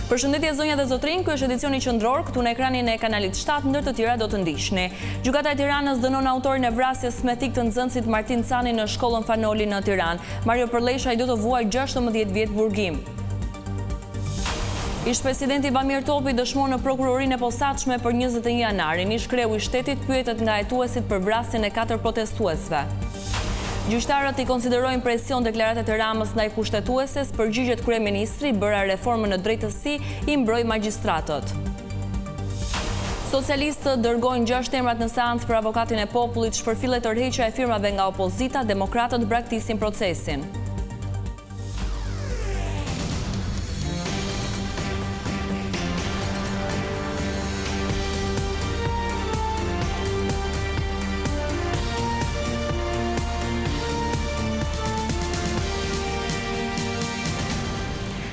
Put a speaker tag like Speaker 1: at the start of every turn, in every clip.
Speaker 1: Përshëndetje zonja dhe zotrinj, ky është edicioni qendror, këtu në ekranin e kanalit 7, ndër të tjera do të ndiqni. Gjykata e Tiranës dënon autorin e vrasjes me thik të nxënësit Martin Cani në shkollën Fanoli në Tiranë. Mario Përlesha i do të vuaj 16 vjet burgim. Ish-presidenti Bamir Topi dëshmon në prokurorinë e posaçme për 21 janarin. Ish-kreu i shtetit pyetet nga hetuesit për vrasjen e 4 protestuesve. Gjyqtarët i konsiderojnë presion deklaratat e Ramës ndaj kushtetueses, përgjigjet kryeministri, bëra reformën në drejtësi, i mbroj magjistratët. Socialistët dërgojnë 6 emrat në seancë për avokatin e popullit, shpërfillet tërheqja e firmave nga opozita, demokratët braktisin procesin.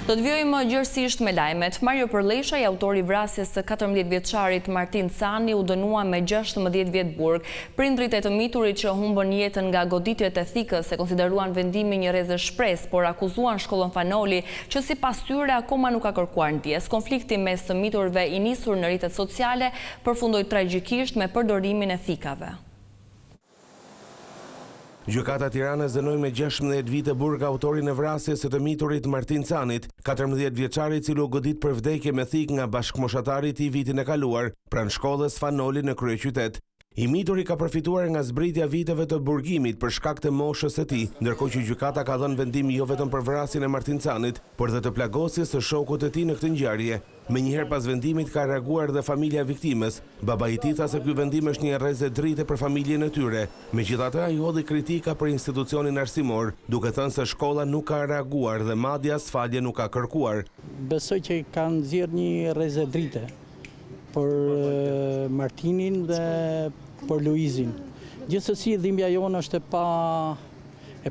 Speaker 1: Do të vjojmë gjërësisht me lajmet. Mario Përlesha, i autori vrasjes së 14 vjeçarit Martin Cani, u dënua me 16 vjet burg. Prindrit e të miturit që humbën jetën nga goditjet e thikës e konsideruan vendimin një rrezë shpresë, por akuzuan shkollën Fanoli që sipas tyre akoma nuk ka kërkuar ndjes. Konflikti mes të miturve i nisur në rrjetet sociale përfundoi tragjikisht me përdorimin e thikave.
Speaker 2: Gjykata e Tiranës dënoi me 16 vite burg autorin e vrasjes së të miturit Martin Canit, 14 vjeçari i cili u godit për vdekje me thik nga bashkëmoshatari i tij vitin e kaluar, pranë shkollës Fanoli në kryeqytet. I mituri ka përfituar nga zbritja viteve të burgimit për shkak të moshës së tij, ndërkohë që gjykata ka dhënë vendim jo vetëm për vrasjen e Martin Canit, por edhe të plagosjes së shokut të tij në këtë ngjarje. Menjëherë pas vendimit ka reaguar dhe familja e viktimës. Baba i tij tha se ky vendim është një rrezë drite për familjen e tyre. Megjithatë, ai hodhi kritika për institucionin arsimor, duke thënë se shkolla nuk ka reaguar dhe madje as falje nuk ka kërkuar.
Speaker 3: Besoj që kanë nxjerrë një rrezë drite për Martinin dhe për Luizin. Gjithsesi dhimbja jonë është e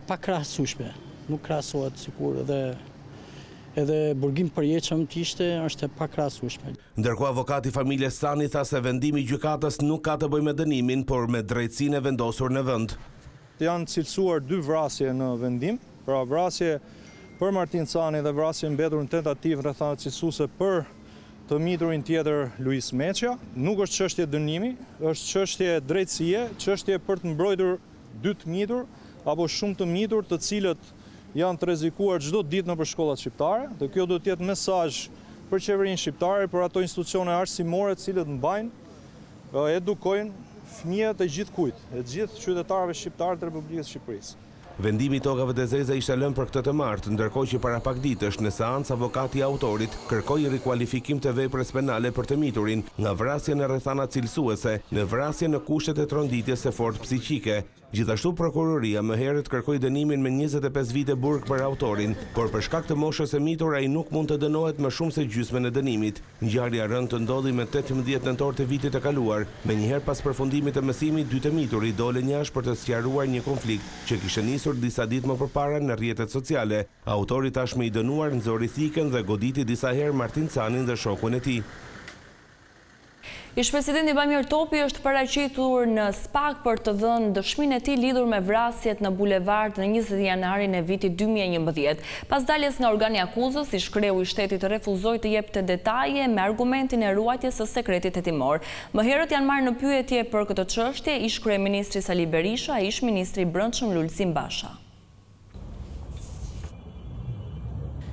Speaker 3: pa krahasueshme. Nuk krahasohet sikur edhe burgim përjetshëm ishte është e pa krahasueshme.
Speaker 2: Ndërkohë avokati familjes Cani tha se vendimi i gjykatës nuk ka të bëjë me dënimin, por me drejtsinë e vendosur në vend.
Speaker 4: Janë cilësuar 2 vrasje në vendim, pra vrasje për Martin Cani dhe vrasje mbetur në tentativë rrethana për të miturin tjetër Luis Meqja. Nuk është çështje dënimi, është çështje drejtësie, çështje për të mbrojtur 2 të mitur apo shumë të mitur të cilët janë të rrezikuar çdo ditë nëpër shkollat shqiptare, dhe kjo do të jetë mesazh për qeverinë shqiptare, për ato institucione arsimore të cilët mbajnë, edukojnë fëmijët e gjithë kujt, e gjithë qytetarëve shqiptarë të Republikës së Shqipërisë.
Speaker 2: Vendimi i tokave të zeza ishte lënë për këtë të martë, ndërkohë që para pak ditësh në seancë avokati i autorit kërkoi rikualifikim të veprës penale për të miturin, nga vrasja në rrethana cilësuese në vrasje në kushtet e tronditjes së fortë psiqike. Gjithashtu prokuroria më herët kërkoi dënimin me 25 vite burg për autorin, por për shkak të moshës së mitur ai nuk mund të dënohet më shumë se gjysmën e dënimit. Ngjarja rënd të ndodhi me 18 nëntor të vitit të kaluar. Menjëherë pas përfundimit të mësimit, 2 të miturit dolën jashtë për të sqaruar një konflikt që kishte nisur disa ditë më përpara në rrjetet sociale. Autori tashmë i dënuar nxori thikën dhe goditi disa herë Martin Canin dhe shokun e tij.
Speaker 1: Ish-presidenti Bamir Topi është paraqitur në SPAK për të dhënë dëshminë e tij lidhur me vrasjet në bulevard në 20 janarin e vitit 2011. Pas daljes nga organi akuzës, ish-kreu i shtetit refuzoi të jepte detaje me argumentin e ruajtjes së sekretit hetimor. Më herët janë marrë në pyetje për këtë çështje ish-kryeministri Sali Berisha e ish-ministri i Brendshëm Lulzim Basha.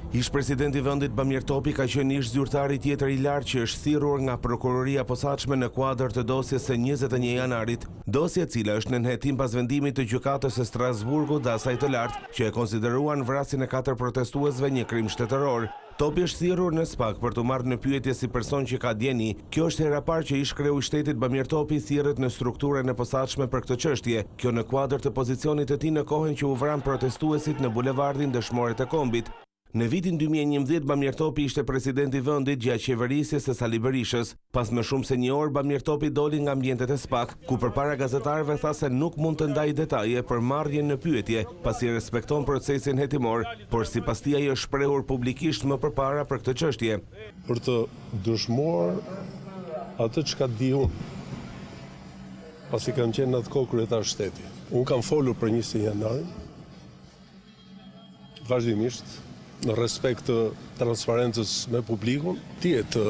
Speaker 2: Ish-presidenti i vendit Bamir Topi ka qenë ish-zyrtari tjetër i lartë që është thirrur nga prokuroria posaçme në kuadër të dosjes së 21 janarit, dosje e cila është në nënhetim pas vendimit të gjykatës së Strasburgut dhe asaj të lartë që e konsideruan vrasjen e 4 protestuesve një krim shtetëror. Topi është thirrur në SPAK për të marrë në pyetje si person që ka djeni. Kjo është hera parë që ish-kreu i shtetit Bamir Topi thirret në strukturën e posaçme për këtë çështje. Kjo në kuadër të pozicionit të tij në kohën që u vran protestuesit në bulevardin Dëshmorët e Kombit. Në vitin 2011, Bamir Topi ishte presidenti i vendit gjatë qeverisjes së Sali Berishës. Pas më shumë se një orë, Bamir Topi doli nga ambientet e SPAK, ku përpara gazetarëve tha se nuk mund të ndajë detaje për marrjen në pyetje, pasi respekton procesin hetimor, por sipas tij ai është shprehur publikisht më përpara për këtë çështje.
Speaker 5: Për të dëshmuar atë çka di unë, pasi kam qenë në atë kohë kryetar shteti. Unë kam folur për 20 janarin, vazhdimisht, në respekt të transparencës me publikun. Tjetë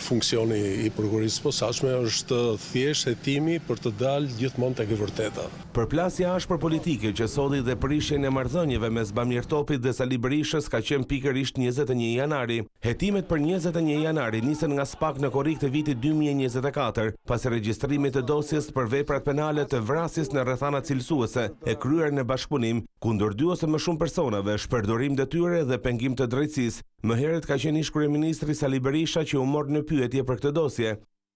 Speaker 5: funksioni i prokurorisë së posaçme është thjesht hetimi për të dalë gjithmonë tek e vërteta.
Speaker 2: Përplasja ashpër politike që solli dhe prishjen e marrëdhënieve mes Bamir Topit dhe Sali Berishës ka qenë pikërisht 21 janari. Hetimet për 21 janari nisën nga SPAK në korrik të vitit 2024, pas regjistrimit të dosjes për veprat penale të vrasjes në rrethana cilësuese e kryer në bashkëpunim kundër 2 ose më shumë personave, shpërdorim detyre dhe pengim të drejtësisë. Më herët ka qenë ish kryeministri Sali Berisha që u mor në pyetje për këtë dosje.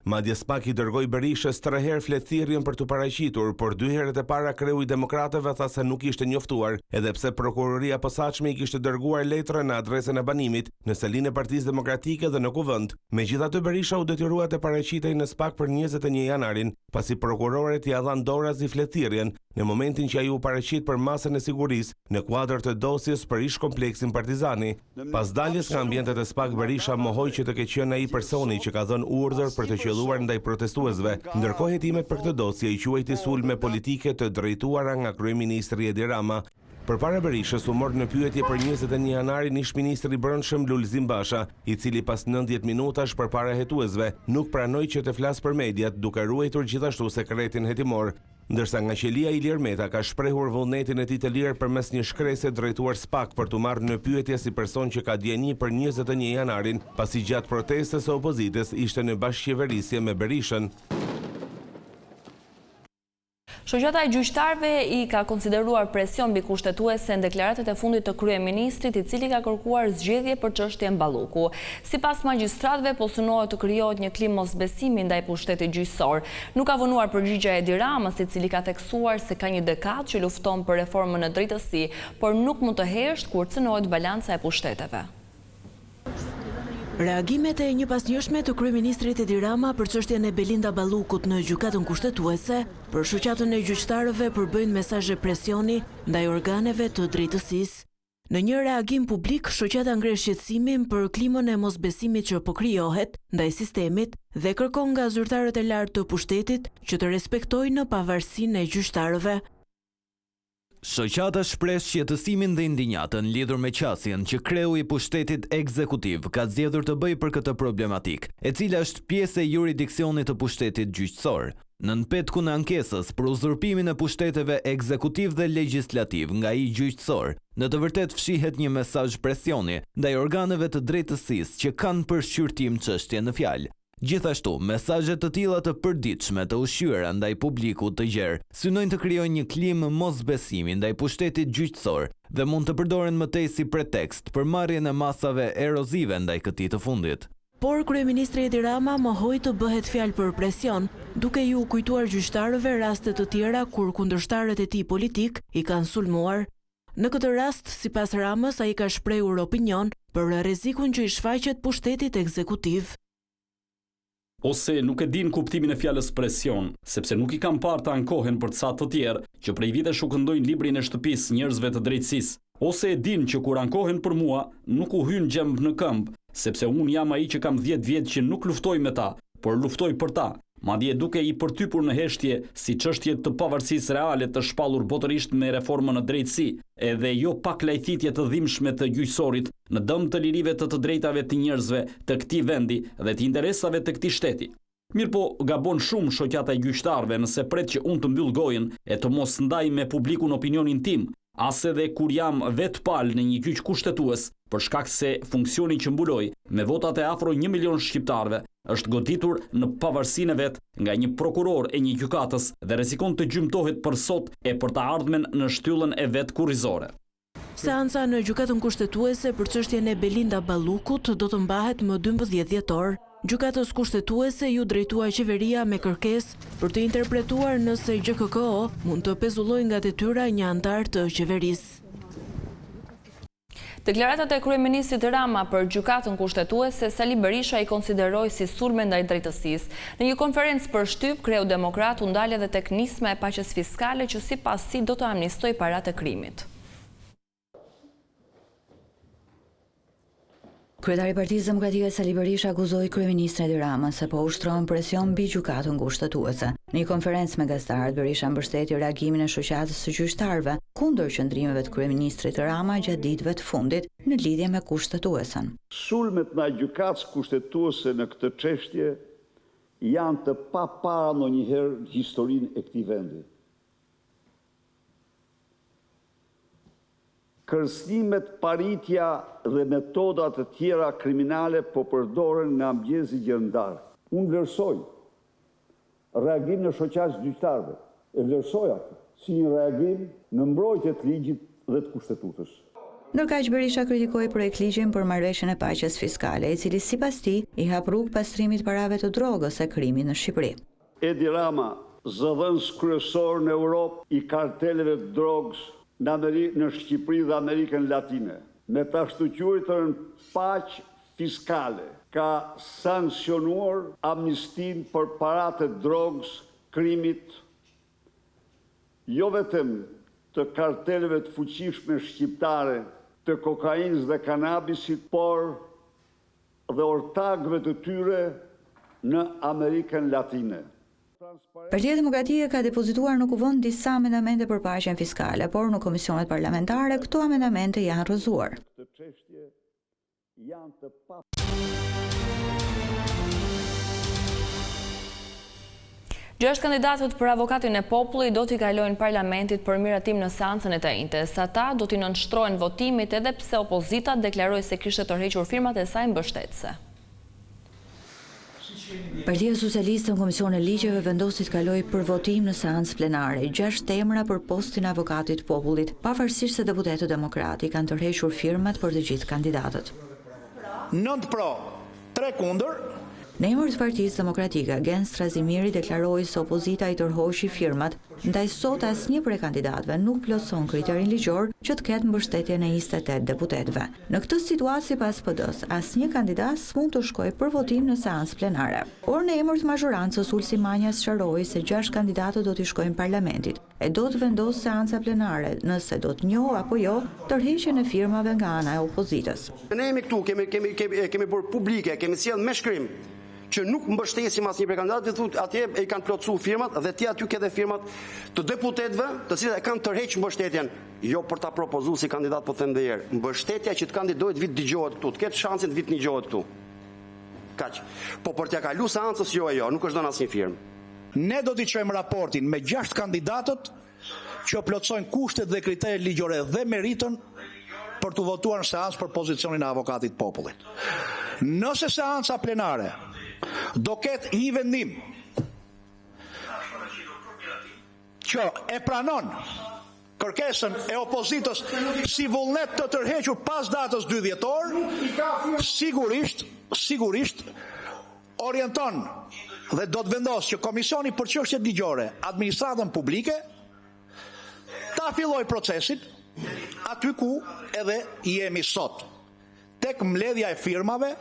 Speaker 2: Madje SPAK i dërgoi Berishës 3 herë fletëthirrjen për të paraqitur, por 2 herët e para kreu i Demokratëve tha se nuk ishte njoftuar, edhe pse prokuroria posaçme i kishte dërguar letrën në adresën e banimit, në selinë e Partisë Demokratike dhe në kuvend. Megjithatë Berisha u detyrua të paraqitej në SPAK për 21 janarin, pasi prokurorët ia dhanë dorazi fletëthirrjen në momentin që ai u paraqit për masën e sigurisë në kuadër të dosjes për ish kompleksin Partizani. Pas daljes nga ambientet e SPAK, Berisha mohoi që të ketë qenë ai personi që ka dhënë urdhër për të qelluar ndaj protestuesve, ndërkohë hetimet për këtë dosje i quajti sulme politike të drejtuara nga kryeministri Edi Rama. Përpara Berishës u mor në pyetje për 21 janarin ish ministri i Brendshëm Lulzim Basha, i cili pas 90 minutash përpara hetuesve nuk pranoi që të flasë për mediat, duke ruajtur gjithashtu sekretin hetimor. Ndërsa nga qelia Ilir Meta ka shprehur vullnetin e tij të lirë përmes një shkrese drejtuar SPAK për të marrë në pyetje si person që ka djeni për 21 janarin, pasi gjatë protestës së opozitës ishte në bashkëqeverisje me Berishën.
Speaker 1: Shoqata e gjyqtarëve i ka konsideruar presion mbi kushtetuese në deklaratat e fundit të kryeministrit, i cili ka kërkuar zgjedhje për çështjen Balluku. Sipas magjistratëve, po synohet të krijohet një klimë mosbesimi ndaj pushtetit gjyqësor. Nuk ka vonuar përgjigje Edi Ramës, i cili ka theksuar se ka një dekatë që lufton për reformën në drejtësi, por nuk mund të hesht kur cënohet balanca e pushteteve.
Speaker 6: Reagimet e njëpasnjëshme të kryeministrit Edi Rama për çështjen e Belinda Ballukut në gjykatën kushtetuese, për shoqatën e gjyqtarëve përbëjnë mesazhe presioni ndaj organeve të drejtësisë. Në një reagim publik, shoqata ngre shqetësimin për klimën e mosbesimit që po krijohet ndaj sistemit dhe kërkon nga zyrtarët e lartë të pushtetit që të respektojnë pavarësinë e gjyqtarëve.
Speaker 7: Shoqata shpreh shqetësimin dhe indinjatën lidhur me qasjen që kreu i pushtetit ekzekutiv ka zgjedhur të bëjë për këtë problematik, e cila është pjesë e jurisdiksionit të pushtetit gjyqësor. Nën petku në ankesës për uzurpimin e pushteteve ekzekutiv dhe legjislativ nga ai gjyqësor, në të vërtetë fshihet një mesazh presioni ndaj organeve të drejtësisë që kanë për shqyrtim çështjen në fjalë. Gjithashtu, mesazhe të tilla të përditshme të ushqyera ndaj publikut të gjerë synojnë të krijojnë një klimë mosbesimi ndaj pushtetit gjyqësor dhe mund të përdoren më tej si pretekst për marrjen e masave erozive ndaj këtij të fundit.
Speaker 6: Por kryeministri Edi Rama mohoi të bëhet fjalë për presion, duke ju kujtuar gjyqtarëve raste të tjera kur kundërshtarët e tij politik i kanë sulmuar. Në këtë rast, sipas Ramës, ai ka shprehur opinion për rrezikun që i shfaqet pushtetit ekzekutiv.
Speaker 8: Ose nuk e din kuptimin e fjalës presion, sepse nuk i kam parë të ankohen për ca të tjerë që prej vitesh u këndojnë librin e shtëpisë njerëzve të drejtësisë. Ose e din që kur ankohen për mua, nuk u hyn gjemb në këmbë, sepse unë jam ai që kam 10 vjet që nuk luftoj me ta, por luftoj për ta. Madje duke i përtypur në heshtje si çështje të pavarësisë reale të shpallur botërisht me reformën në drejtësi, edhe jo pak lajthitje të dhimbshme të gjyqësorit në dëm të lirive të drejtave të njerëzve të këtij vendi dhe të interesave të këtij shteti. Mirëpo gabon shumë shoqata e gjyqtarëve nëse pret që unë të mbyll gojen e të mos ndaj me publikun opinionin tim, as edhe kur jam vetë palë në një gjyq kushtetues, për shkak se funksioni që mbuloj me votat e afro 1 milion shqiptarëve është goditur në pavarësinë e vet nga një prokuror e një gjykatës dhe rrezikon të gjymtohet për sot e për të ardhmen në shtyllën e vet kurrizore.
Speaker 6: Seanca në gjykatën kushtetuese për çështjen e Belinda Ballukut do të mbahet më 12 dhjetor. Gjykatës kushtetuese ju drejtua qeveria me kërkesë për të interpretuar nëse GKKO mund të pezullojë nga detyra një antar të qeverisë.
Speaker 1: Deklaratat e kryeministrit Rama për gjykatën kushtetuese, Sali Berisha i konsideroi si sulme ndaj drejtësisë. Në një konferencë për shtyp, kreu demokrat u ndal edhe tek nisma e paqes fiskale që sipas tij do të amnistojë paratë e krimit.
Speaker 9: Kryetari i Partisë Demokratike Sali Berisha akuzoi kryeministrin Edi Ramën se po ushtron presion mbi gjykatën kushtetuese. Në një konferencë me gazetarët, Berisha mbështeti reagimin e shoqatës së gjyqtarëve kundër qëndrimeve të kryeministrit Rama gjatë ditëve të fundit në lidhje me kushtetuesen.
Speaker 10: Sulmet ndaj gjykatës kushtetuese në këtë çështje janë të papara ndonjëherë në historinë e këtij vendi. Kërcënimet, paritja dhe metodat të tjera kriminale po përdoren nga mëngjesi gjendar. Unë vlerësoj reagim në shoqatës gjyqtarëve. E vlerësoj atë si një reagim në mbrojtje të ligjit dhe të kushtetutës.
Speaker 9: Ndërkaq Berisha kritikoi projektligjin për marrëveshjen e paqes fiskale, i cili sipas tij i hap rrugë pastrimit parave të drogës e krimit në Shqipëri.
Speaker 10: Edi Rama, zëdhënës kryesor në Europë i karteleve të drogës në Shqipëri dhe Amerikën Latine, me të shtuquajtën paqe fiskale, ka sankcionuar amnistin për paratë të drogës, krimit, jo vetëm të karteleve të fuqishme shqiptare, të kokainës dhe kanabisit, por dhe ortakëve të tyre në Amerikën Latine.
Speaker 9: Partia Demokratike ka depozituar në kuvend disa amendamente për paqen fiskale, por në komisionet parlamentare këto amendamente janë rrëzuar.
Speaker 1: Gjashtë kandidatët për avokatin e popullit do t'i kalojnë parlamentit për miratim në seancën e të njëjtës. Ata do t'i nënshtrohen votimit edhe pse opozita deklaroi se kishte tërhequr firmat e saj mbështetëse.
Speaker 9: Partia Socialiste në Komision e Ligjeve vendosi të kalojë për votim në seancë plenare 6 emra për postin e avokatit popullit, pavarësisht se deputetët demokratë kanë tërhequr firmat për të gjithë kandidatët.
Speaker 11: 9 pro, 3 kundër.
Speaker 9: Në emër të Partisë Demokratike, Gen Strazimiri deklaroi se opozita i tërhoqi firmat, ndaj sot asnjë prej kandidatëve nuk plotëson kriterin ligjor që të ketë mbështetjen e 28 deputetëve. Në këtë situatë, sipas PD-s, asnjë kandidat s'mund të shkojë për votim në seancë plenare. Por në emër të mazhorancës, Ulsi Manja sqaroi se 6 kandidatët do t'i shkojnë parlamentit e do të vendosë seanca plenare nëse do të njohë apo jo tërheqjen e firmave nga ana e opozitës.
Speaker 11: Ne jemi këtu, kemi bërë publike, kemi sjellë me shkrim që nuk mbështesim asnjë prej kandidatëve, thotë atje e kanë plotësuar firmat dhe ti aty ke dhe firmat të deputetëve, të cilët e kanë tërhequr mbështetjen, jo për ta propozuar si kandidat, po them edhe herë, mbështetja që të kandidohet vit dëgjohet këtu, të ketë shansin të vit dëgjohet këtu. Kaq. Po për t'ia kaluar seancës jo, nuk është dhënë asnjë firmë. Ne do t'i çojmë raportin me 6 kandidatët që plotësojnë kushtet dhe kriteret ligjore dhe meritën për të votuar në seancë për pozicionin e avokatit popullit. Nëse seanca plenare do ketë një vendim që e pranon kërkesën e opozitës si vullnet të tërhequr pas datës 2 dhjetor, sigurisht orienton dhe do të vendos që Komisioni për Çështjet Ligjore, Administratën Publike ta filloj procesin aty ku edhe jemi sot, tek mbledhja e firmave.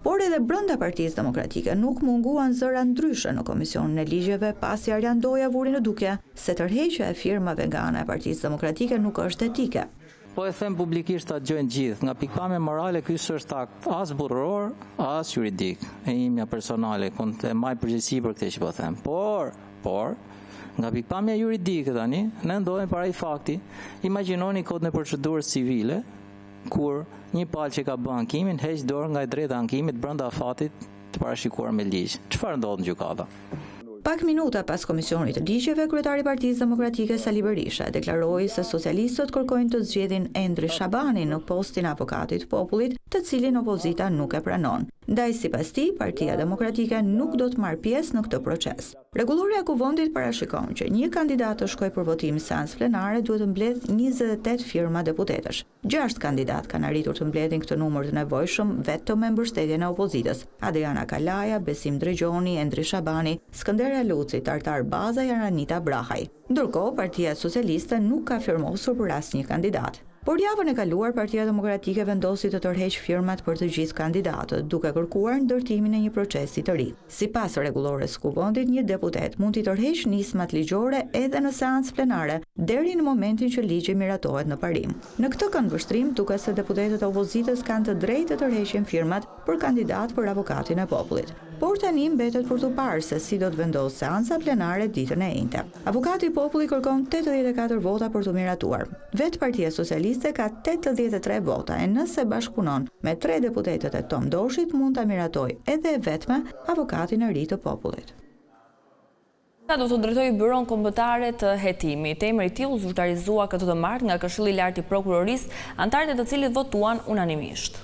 Speaker 9: Por edhe brenda Partisë Demokratike nuk munguan zëra ndryshe në Komisionin e Ligjeve pasi Arjan Doja vuri në dukje se tërheqja e firmave nga ana e Partisë Demokratike nuk është etike.
Speaker 12: Po e them publikisht ta dëgjojnë gjithë, nga pikpamja morale ky s'është akt as burror, as juridik, e imja personale, e maj përgjegjësi për këtë që po them. Por nga pikpamja juridike tani, ne ndodhemi para i fakti. Imagjinoni kodin e procedurës civile, kur një palë që ka bën ankimin heq dorë nga e drejta ankimit brenda afatit të parashikuar me ligj. Çfarë ndodh në gjykata?
Speaker 9: Pak minuta pas Komisionit të Ligjeve, kryetari i Partisë Demokratike Sali Berisha deklaroi se socialistët kërkojnë të zgjedhin Endri Shabanin në postin e avokatit popullit, të cilin opozita nuk e pranon. Ndaj sipas tij, Partia Demokratike nuk do të marrë pjesë në këtë proces. Rregulloria e kuvendit parashikon që një kandidat të shkojë për votim në seancë plenare duhet të mbledh 28 firma deputetësh. 6 kandidat kanë arritur të mbledhin këtë numër të nevojshëm vetëm me mbështetjen e opozitës: Adriana Kalaja, Besim Dregjoni, Endri Shabani, Skënderja Luci, Tartar Baza e Anita Brahaj. Ndërkohë, Partia Socialiste nuk ka firmosur për asnjë kandidat. Por javën e kaluar, Partia Demokratike vendosi të tërheqë firmat për të gjithë kandidatët, duke kërkuar ndërtimin e një procesi të ri. Sipas rregullores kuvendit, një deputet mund t'i tërheqë nismat ligjore edhe në seancë plenare, deri në momentin që ligji miratohet në parim. Në këtë këndvështrim, duket se deputetët e opozitës kanë të drejtë të tërheqin firmat për kandidat për avokatin e popullit. Por tani mbetet për të parë se si do të vendos seanca plenare ditën e njëjtë. Avokati i popullit kërkon 84 vota për të miratuar. Vetë Partia Socialiste ka 83 vota e nëse bashkëpunon me 3 deputetët e Tom Doshit mund ta miratoj edhe e vetme avokatin e ri të popullit.
Speaker 1: Ta do të drejtoj Byron Kombëtare të Hetimit. Emri i tij u zyrtarizua këtë të martë nga Këshilli i Lartë i Prokurorisë, anëtarët e të cilit votuan unanimisht.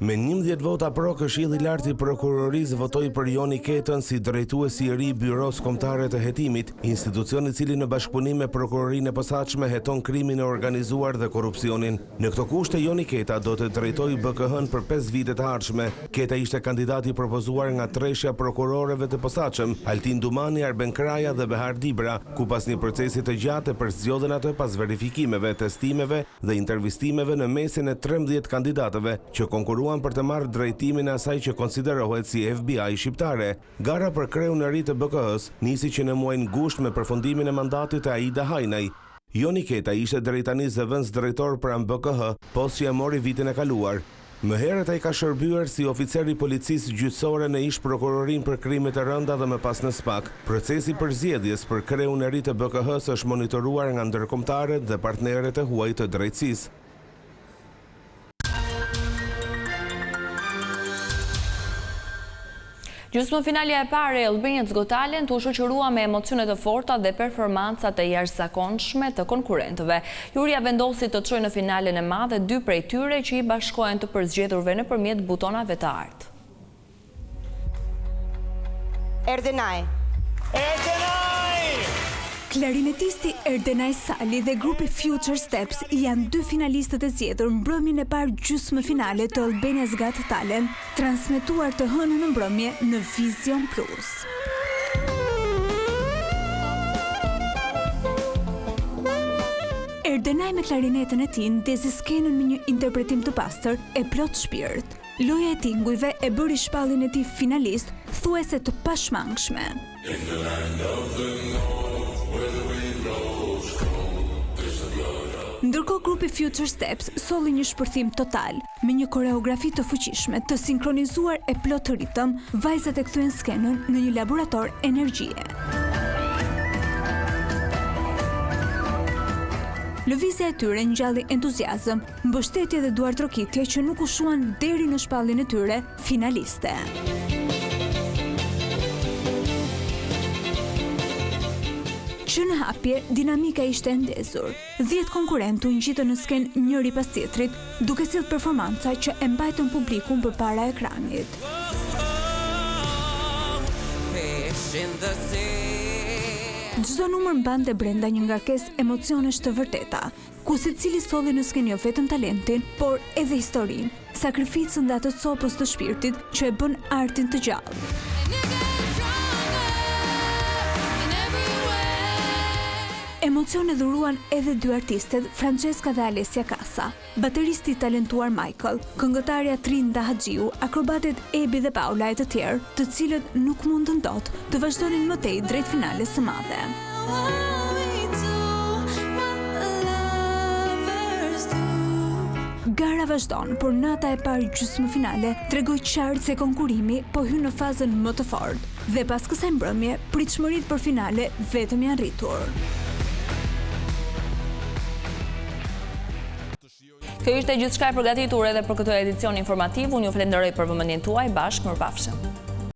Speaker 2: Me 11 vota pro, Këshilli i Lartë i Prokurorisë votoi për Joni Ketën si drejtuesi i ri i Byros Kombëtare të Hetimit, institucioni i cili në bashkëpunim me prokurorinë e posaçme heton krimin e organizuar dhe korrupsionin. Në këto kushte Joni Keta do të drejtojë BKH-n për 5 vite të ardhshme. Keta ishte kandidati i propozuar nga treshja prokurorëve të posaçëm, Altin Dumani, Arben Kraja dhe Behar Dibra, ku pas një procesi të gjatë përzgjodhen atë pas verifikimeve, testimeve dhe intervistimeve në mesin e 13 kandidatëve që konkuruan për të marrë drejtimin e asaj që konsiderohet si FBI shqiptare. Gara për kreun e ri të BKH-s nisi që në muajin gusht me përfundimin e mandatit të Aida Hajnaj. Joni Keta ishte deri tani zëvendës drejtor pranë BKH, post që e mori vitin e kaluar. Më herët ai ka shërbyer si oficer i policisë gjyqësore në ish prokurorin për krimet e rënda dhe më pas në SPAK. Procesi përzgjedhjes për kreun e ri të BKH-s është monitoruar nga ndërkombëtarët dhe partnerët e huaj të drejtësisë.
Speaker 1: Gjysmëfinalja e parë e Albanians Got Talent u shoqërua me emocione të forta dhe performanca të jashtëzakonshme të konkurrentëve. Juria vendosi të çojë në finalen e madhe 2 prej tyre që i bashkohen të përzgjedhurve nëpërmjet butonave të artë.
Speaker 13: Erdenaj. Klarinetisti Erdenaj Sali dhe grupi Future Steps janë 2 finalistët e zgjedhur mbrëmjen e parë gjysmëfinale të Albanians Got Talent, transmetuar të hënën në mbrëmje në Vision Plus. Erdenaj me klarinetën e tij ndezi skenën me një interpretim të pastër e plot shpirt. Loja e tingujve e bëri shpallin e tij finalist thuajse të pashmangshme. Ndërkohë grupi Future Steps solli një shpërthim total, me një koreografi të fuqishme, të sinkronizuar e plot të ritëm, vajzat e kthyen skenën në një laborator energjie. Lëvizja e tyre ngjalli entuziazëm, mbështetje dhe duartrokitje që nuk u shuan deri në shpalljen e tyre finaliste. Që në hapje, dinamika ishte ndezur. 10 konkurrentë u ngjitën në skenë njëri pas tjetrit, duke sjellë performanca që e mbajtën publikun përpara ekranit. Çdo numër mbante brenda një ngarkesë emocionesh të vërteta, ku secili solli në skenë jo vetëm talentin, por edhe historinë, sakrificën dhe atë copës të shpirtit që e bën artin të gjallë. Emocione dhuruan edhe 2 artistet, Francesca dhe Alessia Casa, bateristi i talentuar Michael, këngëtarja Trinda Haxhiu, akrobatet Ebi dhe Paula e të tjerë, të cilët nuk mundën dot të vazhdonin më tej drejt finales së madhe. Gara vazhdon, por nata e parë gjysmëfinale tregoi qartë se konkurimi po hyn në fazën më të fortë dhe pas kësaj mbrëmje pritshmëritë për finale vetëm janë rritur.
Speaker 1: Kjo ishte gjithçka e përgatitur edhe për këtë edicion informativ. Unë ju falenderoj për vëmendjen tuaj. Bashkë, mirupafshim.